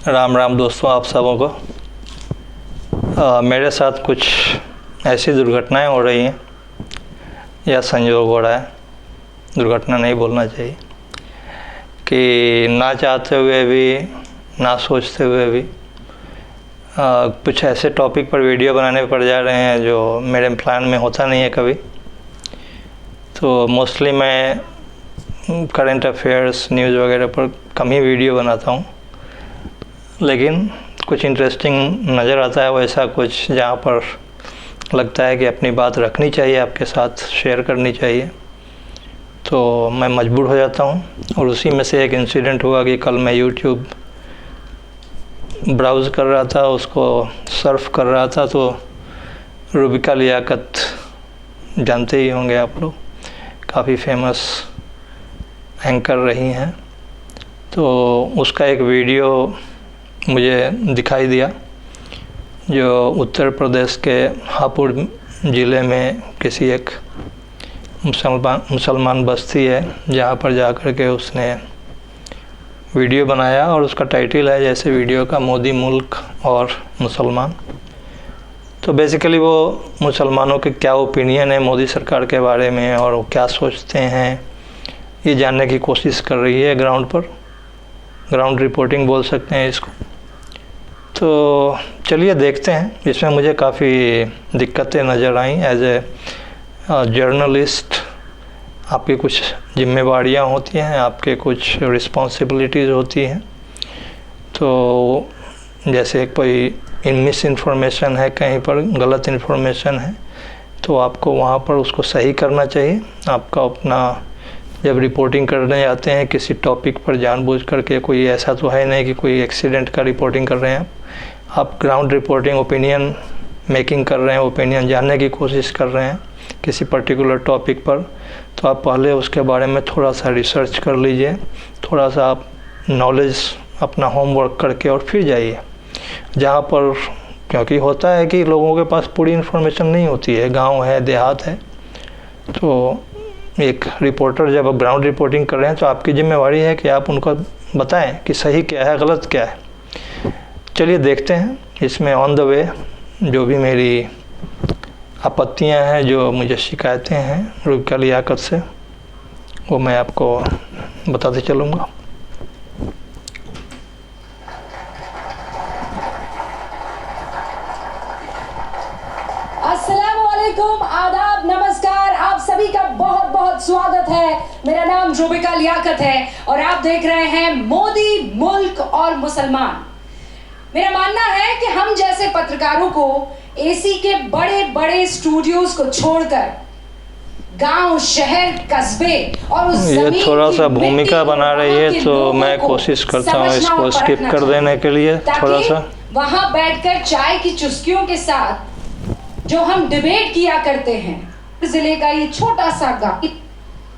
राम राम दोस्तों, आप सबों को। मेरे साथ कुछ ऐसी दुर्घटनाएं हो रही हैं या संयोग हो रहा है, दुर्घटना नहीं बोलना चाहिए, कि ना चाहते हुए भी, ना सोचते हुए भी कुछ ऐसे टॉपिक पर वीडियो बनाने पड़ जा रहे हैं जो मेरे प्लान में होता नहीं है कभी। तो मोस्टली मैं करंट अफेयर्स, न्यूज़ वगैरह पर कम ही वीडियो बनाता हूँ, लेकिन कुछ इंटरेस्टिंग नज़र आता है वैसा कुछ जहाँ पर लगता है कि अपनी बात रखनी चाहिए, आपके साथ शेयर करनी चाहिए, तो मैं मजबूर हो जाता हूँ। और उसी में से एक इंसिडेंट हुआ कि कल मैं यूट्यूब ब्राउज़ कर रहा था, उसको सर्फ कर रहा था, तो रूबिका लियाकत जानते ही होंगे आप लोग, काफ़ी फेमस एंकर रही हैं। तो उसका एक वीडियो मुझे दिखाई दिया जो उत्तर प्रदेश के हापुड़ ज़िले में किसी एक मुसलमान बस्ती है, जहाँ पर जा कर के उसने वीडियो बनाया और उसका टाइटल है जैसे वीडियो का, मोदी मुल्क और मुसलमान। तो बेसिकली वो मुसलमानों के क्या ओपिनियन है मोदी सरकार के बारे में और वो क्या सोचते हैं, ये जानने की कोशिश कर रही है ग्राउंड पर। ग्राउंड रिपोर्टिंग बोल सकते हैं इसको। तो चलिए देखते हैं। इसमें मुझे काफ़ी दिक्कतें नज़र आईं। एज ए जर्नलिस्ट आपकी कुछ जिम्मेवारियां होती हैं, आपके कुछ रिस्पॉन्सिबिलिटीज़ होती हैं। तो जैसे कोई मिस इन्फॉर्मेशन है, कहीं पर गलत इन्फॉर्मेशन है, तो आपको वहाँ पर उसको सही करना चाहिए। आपका अपना जब रिपोर्टिंग करने जाते हैं किसी टॉपिक पर, जानबूझ करके, कोई ऐसा तो है नहीं कि कोई एक्सीडेंट का रिपोर्टिंग कर रहे हैं आप ग्राउंड रिपोर्टिंग, ओपिनियन मेकिंग कर रहे हैं, ओपिनियन जानने की कोशिश कर रहे हैं किसी पर्टिकुलर टॉपिक पर, तो आप पहले उसके बारे में थोड़ा सा रिसर्च कर लीजिए, थोड़ा सा आप नॉलेज अपना होमवर्क करके और फिर जाइए जहाँ पर, क्योंकि होता है कि लोगों के पास पूरी इन्फॉर्मेशन नहीं होती है, गांव है, देहात है। तो एक रिपोर्टर जब आप ग्राउंड रिपोर्टिंग कर रहे हैं तो आपकी जिम्मेवारी है कि आप उनको बताएं कि सही क्या है, गलत क्या है। चलिए देखते हैं इसमें ऑन द वे जो भी मेरी आपत्तियां हैं, जो मुझे शिकायतें हैं रूबिका लियाकत से, वो मैं आपको बताते चलूँगा। अस्सलामुअलैकुम, आदाब, नमस्कार, आप सभी का बहुत बहुत स्वागत है। मेरा नाम रूबिका लियाकत है और आप देख रहे हैं मोदी मुल्क और मुसलमान। मेरा मानना है कि हम जैसे पत्रकारों को एसी के बड़े बड़े स्टूडियोज को छोड़कर गांव, शहर, कस्बे और उस ये थोड़ा सा भूमिका बना रही है, तो मैं कोशिश करता हूँ इसको स्किप कर देने के लिए। थोड़ा सा वहां बैठकर चाय की चुस्कियों के साथ जो हम डिबेट किया करते हैं। जिले का ये छोटा सा गांव,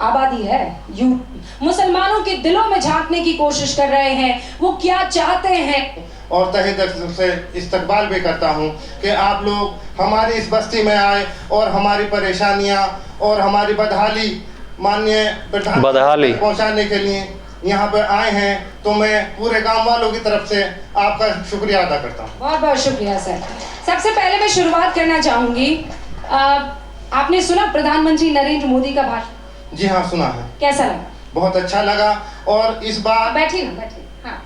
आबादी है, मुसलमानों के दिलों में झांकने की कोशिश कर रहे हैं, वो क्या चाहते हैं। और तहे दिल से इस्तकबाल भी करता हूं कि आप लोग हमारी इस बस्ती में आए और हमारी परेशानियां और हमारी बदहाली माननीय प्रधानमंत्री पहुंचाने के लिए यहाँ पर आए हैं। तो मैं पूरे गांव वालों की तरफ से आपका शुक्रिया अदा करता हूँ। बहुत बहुत शुक्रिया सर। सबसे पहले मैं शुरुआत करना चाहूंगी, आपने सुना प्रधानमंत्री नरेंद्र मोदी का भाषण? जी हाँ, सुना है। कैसा लगा? बहुत अच्छा लगा। और इस बार बैठिए ना, बैठिए। हाँ।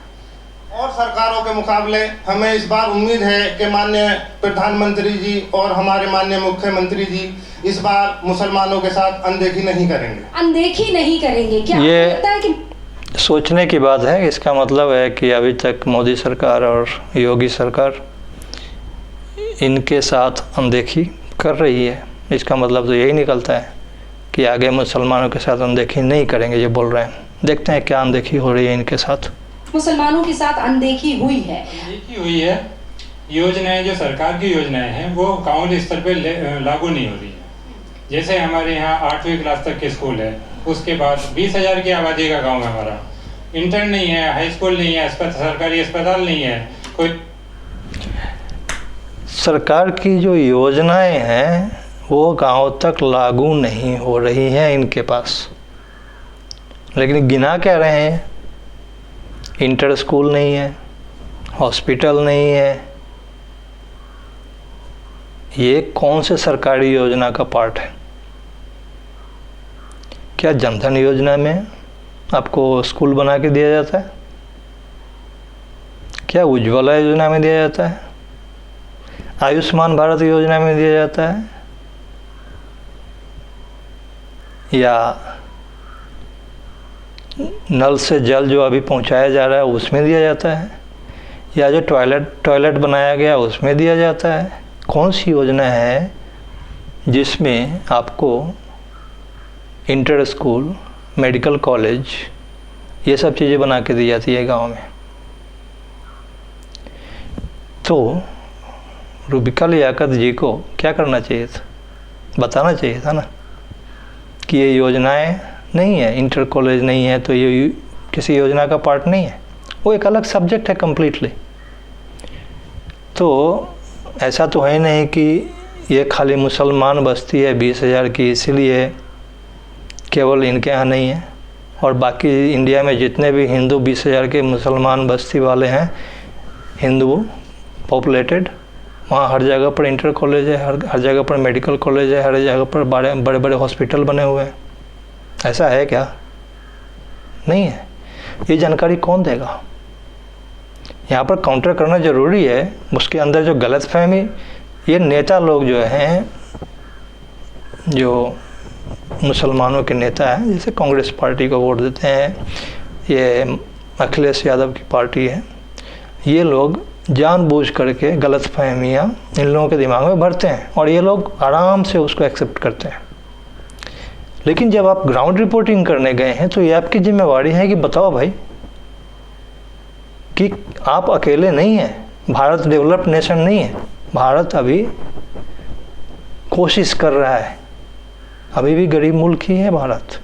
और सरकारों के मुकाबले हमें इस बार उम्मीद है कि माननीय प्रधानमंत्री जी और हमारे माननीय मुख्यमंत्री जी इस बार मुसलमानों के साथ अनदेखी नहीं करेंगे। अनदेखी नहीं करेंगे? क्या ये लगता है कि सोचने की बात है। इसका मतलब है कि अभी तक मोदी सरकार और योगी सरकार इनके साथ अनदेखी कर रही है। इसका मतलब तो यही निकलता है कि आगे मुसलमानों के साथ अनदेखी नहीं करेंगे, ये बोल रहे हैं। देखते हैं क्या अनदेखी हो रही है इनके साथ। मुसलमानों के साथ अनदेखी हुई है? अनदेखी हुई है। योजनाएं, जो सरकार की योजनाएं हैं, वो गाँव स्तर पे लागू नहीं हो रही है। जैसे हमारे यहाँ 8वीं क्लास तक के स्कूल है, उसके बाद 20,000 की आबादी का गांव है हमारा, इंटर नहीं है, हाई स्कूल नहीं है, सरकारी अस्पताल नहीं है, कोई। सरकार की जो योजनाएं हैं वो गांव तक लागू नहीं हो रही हैं इनके पास, लेकिन गिना क्या रहे हैं? इंटर स्कूल नहीं है, हॉस्पिटल नहीं है। ये कौन से सरकारी योजना का पार्ट है? क्या जनधन योजना में आपको स्कूल बना के दिया जाता है? क्या उज्ज्वला योजना में दिया जाता है? आयुष्मान भारत योजना में दिया जाता है? या नल से जल जो अभी पहुंचाया जा रहा है उसमें दिया जाता है? या जो टॉयलेट बनाया गया उसमें दिया जाता है? कौन सी योजना है जिसमें आपको इंटर स्कूल, मेडिकल कॉलेज, ये सब चीज़ें बना के दी जाती है गांव में? तो रूबिका लियाकत जी को क्या करना चाहिए था? बताना चाहिए था ना कि ये योजनाएं नहीं है, इंटर कॉलेज नहीं है तो ये किसी योजना का पार्ट नहीं है, वो एक अलग सब्जेक्ट है कम्प्लीटली। तो ऐसा तो है नहीं कि ये खाली मुसलमान बस्ती है 20,000 की इसलिए केवल इनके यहाँ नहीं है, और बाकी इंडिया में जितने भी हिंदू 20,000 के मुसलमान बस्ती वाले हैं, हिंदू पॉपुलेटेड, वहाँ हर जगह पर इंटर कॉलेज है, हर जगह पर मेडिकल कॉलेज है, हर जगह पर बड़े बड़े हॉस्पिटल बने हुए हैं। ऐसा है क्या? नहीं है। ये जानकारी कौन देगा? यहाँ पर काउंटर करना ज़रूरी है। उसके अंदर जो गलतफहमी, ये नेता लोग जो हैं, जो मुसलमानों के नेता हैं, जैसे कांग्रेस पार्टी को वोट देते हैं, ये अखिलेश यादव की पार्टी है, ये लोग जानबूझ करके गलतफहमियाँ इन लोगों के दिमाग में भरते हैं और ये लोग आराम से उसको एक्सेप्ट करते हैं। लेकिन जब आप ग्राउंड रिपोर्टिंग करने गए हैं तो ये आपकी जिम्मेवारी है कि बताओ भाई कि आप अकेले नहीं हैं, भारत डेवलप्ड नेशन नहीं है, भारत अभी कोशिश कर रहा है, अभी भी गरीब मुल्क ही है भारत,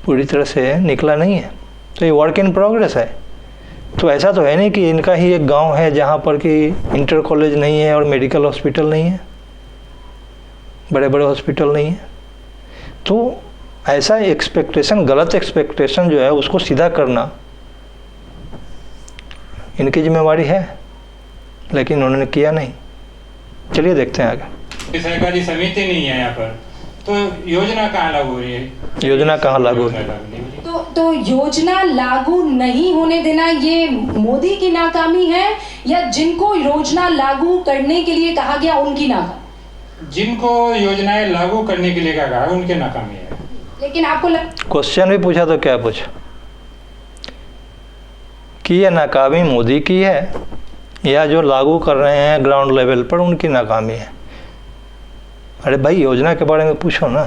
पूरी तरह से निकला नहीं है, तो ये वर्क इन प्रोग्रेस है। तो ऐसा तो है नहीं कि इनका ही एक गांव है जहां पर कि इंटर कॉलेज नहीं है और मेडिकल हॉस्पिटल नहीं है, बड़े बड़े हॉस्पिटल नहीं है। तो ऐसा एक्सपेक्टेशन, गलत एक्सपेक्टेशन जो है उसको सीधा करना इनकी जिम्मेवारी है, लेकिन उन्होंने किया नहीं। चलिए देखते हैं आगे। सहकारी समिति नहीं है यहाँ पर, तो योजना कहाँ लागू हो रही है? योजना कहाँ लागू? तो योजना लागू नहीं होने देना ये मोदी की नाकामी है या जिनको योजना लागू करने के लिए कहा गया उनकी नाकामी? जिनको योजनाएं लागू करने के लिए कहा गया उनके नाकामी है। लेकिन आपको क्वेश्चन भी पूछा तो क्या पूछा कि ये नाकामी मोदी की है या जो लागू कर रहे हैं ग्राउंड लेवल पर उनकी नाकामी है? अरे भाई योजना के बारे में पूछो ना।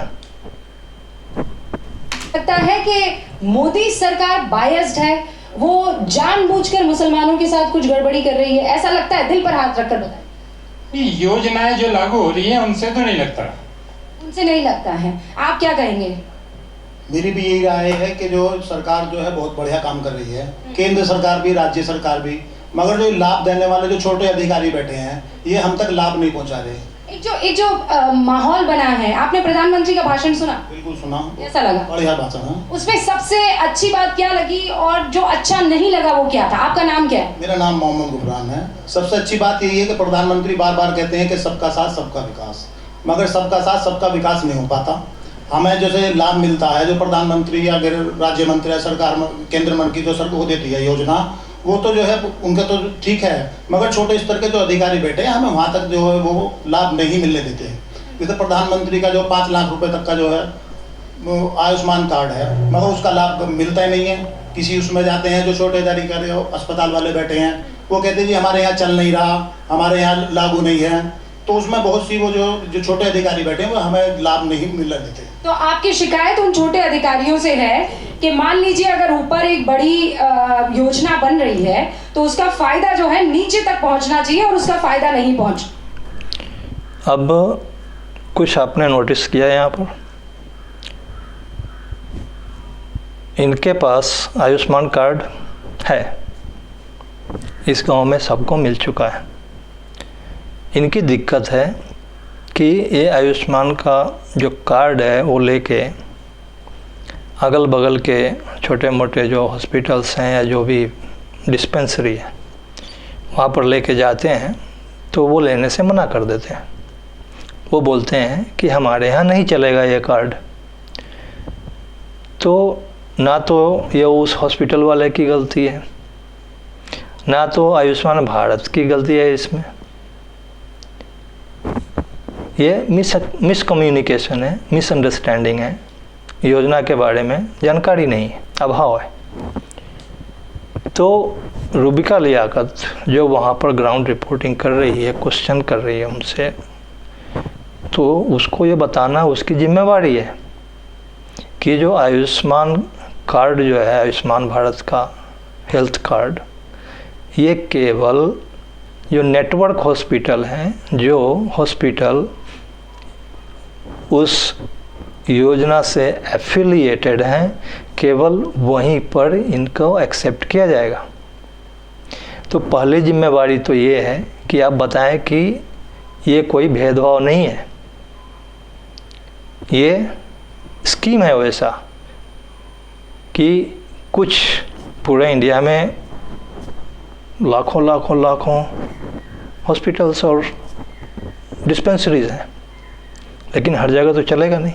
लगता है कि मोदी सरकार बायस्ड है, वो जानबूझकर मुसलमानों के साथ कुछ गड़बड़ी कर रही है, ऐसा लगता है? दिल पर हाथ रखकर बताएं। योजनाएं जो लागू हो रही है उनसे तो नहीं लगता। उनसे नहीं लगता है। आप क्या कहेंगे? मेरी भी यही राय है कि जो सरकार जो है बहुत बढ़िया काम कर रही है, केंद्र सरकार भी, राज्य सरकार भी, मगर जो लाभ देने वाले जो छोटे अधिकारी बैठे हैं ये हम तक लाभ नहीं पहुंचा रहे। एक जो माहौल बना है, आपने प्रधानमंत्री का भाषण सुना? बिल्कुल सुना। कैसा लगा? बढ़िया भाषण है। उसमें सबसे अच्छी बात क्या लगी और जो अच्छा नहीं लगा वो क्या था? आपका नाम क्या है? मेरा नाम मोहम्मद गुफरान है। सबसे अच्छी बात यही है कि प्रधानमंत्री बार बार कहते हैं कि सबका साथ सबका विकास, मगर सबका साथ सबका विकास नहीं हो पाता। हमें जैसे लाभ मिलता है जो प्रधानमंत्री या राज्य मंत्री या सरकार केंद्र मंत्री जो सरकार को देती है योजना, वो तो जो है उनका तो ठीक है, मगर छोटे स्तर के जो अधिकारी बैठे हैं हमें वहाँ तक जो है वो लाभ नहीं मिलने देते हैं। जैसे प्रधानमंत्री का जो 5 लाख रुपए तक का जो है वो आयुष्मान कार्ड है, मगर उसका लाभ मिलता ही नहीं है। किसी उसमें जाते हैं जो छोटे अधिकारी अस्पताल वाले बैठे हैं, वो कहते हैं जी हमारे यहाँ चल नहीं रहा, हमारे यहाँ लागू नहीं है, तो उसमें बहुत सी वो जो छोटे अधिकारी बैठे हैं वो हमें लाभ नहीं मिलने देते। तो आपकी शिकायत उन छोटे अधिकारियों से है कि मान लीजिए अगर ऊपर एक बड़ी योजना बन रही है तो उसका फायदा जो है नीचे तक पहुंचना चाहिए और उसका फायदा नहीं पहुंच। अब कुछ आपने नोटिस किया यहाँ पर, इनके पास आयुष्मान कार्ड है, इस गांव में सबको मिल चुका है। इनकी दिक्कत है कि ये आयुष्मान का जो कार्ड है वो लेके अगल बगल के छोटे मोटे जो हॉस्पिटल्स हैं या जो भी डिस्पेंसरी है, वहाँ पर लेके जाते हैं तो वो लेने से मना कर देते हैं। वो बोलते हैं कि हमारे यहाँ नहीं चलेगा ये कार्ड। तो ना तो ये उस हॉस्पिटल वाले की गलती है, ना तो आयुष्मान भारत की गलती है इसमें। ये मिसकम्युनिकेशन है, मिसअंडरस्टैंडिंग है, योजना के बारे में जानकारी नहीं है, अभाव है। तो रूबिका लियाकत जो वहाँ पर ग्राउंड रिपोर्टिंग कर रही है, क्वेश्चन कर रही है उनसे, तो उसको ये बताना उसकी जिम्मेवारी है कि जो आयुष्मान कार्ड जो है, आयुष्मान भारत का हेल्थ कार्ड, ये केवल जो नेटवर्क हॉस्पिटल हैं, जो हॉस्पिटल उस योजना से एफिलिएटेड हैं, केवल वहीं पर इनको एक्सेप्ट किया जाएगा। तो पहली जिम्मेवारी तो ये है कि आप बताएं कि ये कोई भेदभाव नहीं है, ये स्कीम है वैसा कि कुछ पूरे इंडिया में लाखों लाखों लाखों हॉस्पिटल्स और डिस्पेंसरीज हैं, लेकिन हर जगह तो चलेगा नहीं।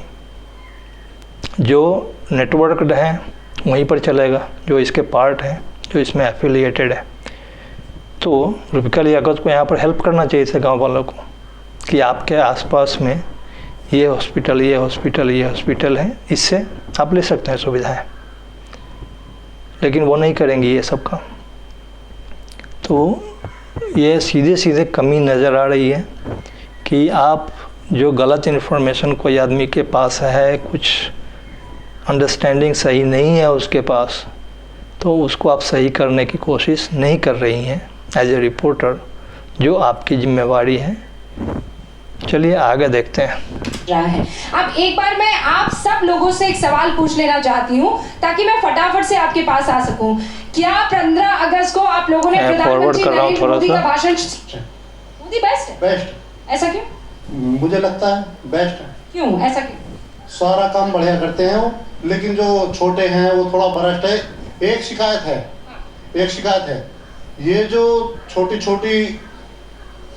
जो नेटवर्कड हैं वहीं पर चलेगा, जो इसके पार्ट हैं, जो इसमें एफिलिएटेड है। तो रूबिका लियाकत को यहाँ पर हेल्प करना चाहिए था गांव वालों को कि आपके आसपास में ये हॉस्पिटल, ये हॉस्पिटल, ये हॉस्पिटल है, इससे आप ले सकते हैं सुविधाएं, लेकिन वो नहीं करेंगी ये सब काम। तो ये सीधे सीधे कमी नज़र आ रही है कि आप जो गलत इन्फॉर्मेशन कोई आदमी के पास है, कुछ अंडरस्टैंडिंग सही नहीं है उसके पास, तो उसको आप सही करने की कोशिश नहीं कर रही हैं एज ए रिपोर्टर, जो आपकी जिम्मेवारी है। चलिए आगे देखते हैं। रहा है। अब एक बार मैं आप सब लोगों से एक सवाल पूछ लेना चाहती हूँ ताकि मैं फटाफट से आपके पास आ सकूं। क्या 15 अगस्त को आप लोगों ने प्रधानमंत्री नरेंद्र मोदी का भाषण, मोदी बेस्ट है? बेस्ट। ऐसा क्यों? मुझे लगता है बेस्ट है। क्यों ऐसा क्यों? सारा काम बढ़िया करते हैं वो, लेकिन जो छोटे हैं वो थोड़ा भ्रष्ट है। एक शिकायत है, ये जो छोटी छोटी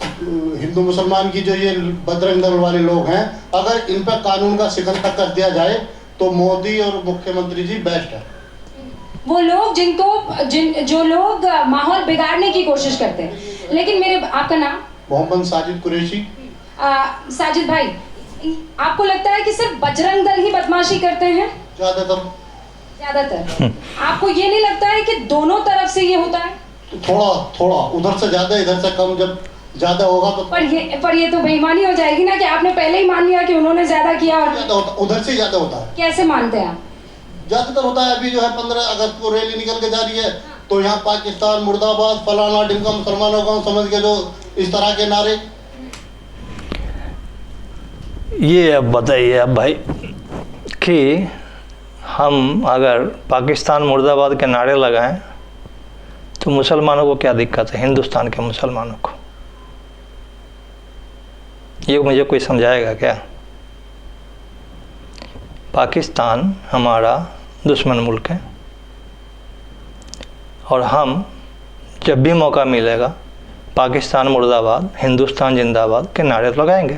हिंदू मुसलमान की जो ये बजरंग दल वाले लोग हैं, अगर इन पर कानून का शिकंजा कर दिया जाए तो मोदी और मुख्यमंत्री जी बेस्ट है। वो लोग जो लोग माहौल बिगाड़ने की कोशिश करते हैं। लेकिन मेरे, आपका नाम? मोहम्मद साजिद कुरैशी। साजिद भाई, आपको लगता है कि सिर्फ बजरंग दल ही बदमाशी करते हैं? ज्यादातर। आपको ये नहीं लगता है कि दोनों तरफ से ये होता है? थोड़ा उधर से ज्यादा, इधर से कम। जब ज्यादा होगा तो पर ये तो बेईमानी हो जाएगी ना कि आपने पहले ही मान लिया कि उन्होंने ज्यादा किया और उधर से ज्यादा होता है। कैसे मानते हैं आप? ज्यादातर होता है। अभी जो है 15 अगस्त को रैली निकल के जा रही है, तो यहाँ पाकिस्तान मुर्दाबाद, फलाना ढिमका, मुसलमानों का समझ के जो इस तरह के नारे। ये अब बताइए अब भाई कि हम अगर पाकिस्तान मुर्दाबाद के नारे लगाएं तो मुसलमानों को क्या दिक्कत है, हिंदुस्तान के मुसलमानों को? ये मुझे कोई समझाएगा क्या? पाकिस्तान हमारा दुश्मन मुल्क है और हम जब भी मौका मिलेगा पाकिस्तान मुर्दाबाद, हिंदुस्तान जिंदाबाद के नारे लगाएंगे।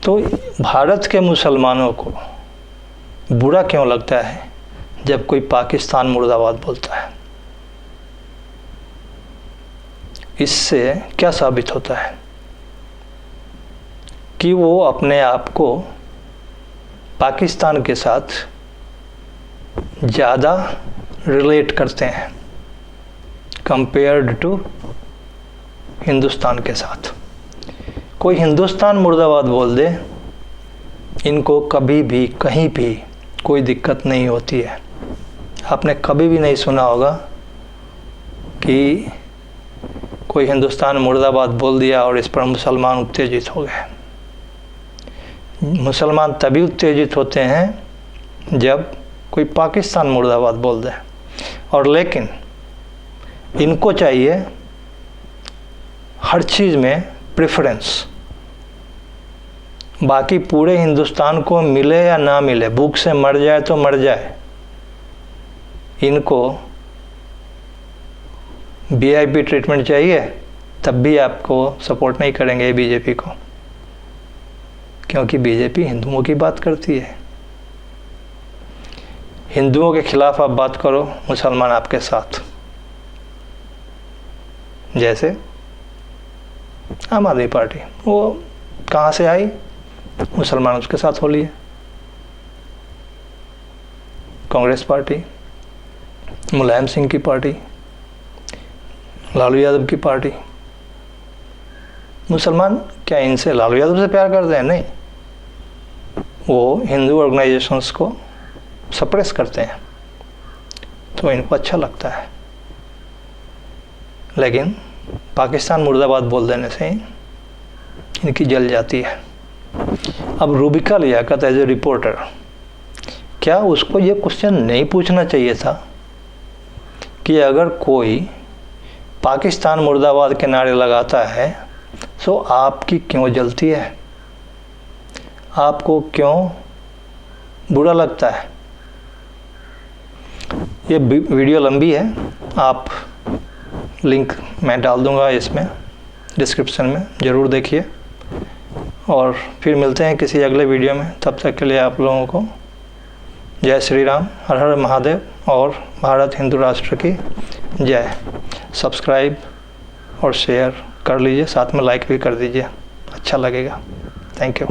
तो भारत के मुसलमानों को बुरा क्यों लगता है जब कोई पाकिस्तान मुर्दाबाद बोलता है? इससे क्या साबित होता है कि वो अपने आप को पाकिस्तान के साथ ज़्यादा रिलेट करते हैं कंपेयर्ड टू हिंदुस्तान के साथ। कोई हिंदुस्तान मुर्दाबाद बोल दे, इनको कभी भी कहीं भी कोई दिक्कत नहीं होती है। आपने कभी भी नहीं सुना होगा कि कोई हिंदुस्तान मुर्दाबाद बोल दिया और इस पर मुसलमान उत्तेजित हो गए। मुसलमान तभी उत्तेजित होते हैं जब कोई पाकिस्तान मुर्दाबाद बोल दे। और लेकिन इनको चाहिए हर चीज़ में प्रेफरेंस। बाकी पूरे हिंदुस्तान को मिले या ना मिले, भूख से मर जाए तो मर जाए, इनको वीआईपी ट्रीटमेंट चाहिए तब भी आपको सपोर्ट नहीं करेंगे बीजेपी को, क्योंकि बीजेपी हिंदुओं की बात करती है। हिंदुओं के खिलाफ आप बात करो, मुसलमान आपके साथ। जैसे आम आदमी पार्टी, वो कहाँ से आई? मुसलमान उसके साथ हो लिए। कांग्रेस पार्टी, मुलायम सिंह की पार्टी, लालू यादव की पार्टी। मुसलमान क्या इनसे, लालू यादव से प्यार करते हैं? नहीं, वो हिंदू ऑर्गेनाइजेशंस को सप्रेस करते हैं, तो इनको अच्छा लगता है। लेकिन पाकिस्तान मुर्दाबाद बोल देने से इनकी जल जाती है। अब Rubika Liyaqat as a reporter, क्या उसको ये क्वेश्चन नहीं पूछना चाहिए था कि अगर कोई पाकिस्तान मुर्दाबाद के नारे लगाता है तो आपकी क्यों जलती है, आपको क्यों बुरा लगता है? ये वीडियो लंबी है, आप लिंक मैं डाल दूंगा इसमें डिस्क्रिप्शन में, ज़रूर देखिए। और फिर मिलते हैं किसी अगले वीडियो में, तब तक के लिए आप लोगों को जय श्री राम, हर हर महादेव और भारत हिंदू राष्ट्र की जय। सब्सक्राइब और शेयर कर लीजिए, साथ में लाइक भी कर दीजिए, अच्छा लगेगा। Thank you.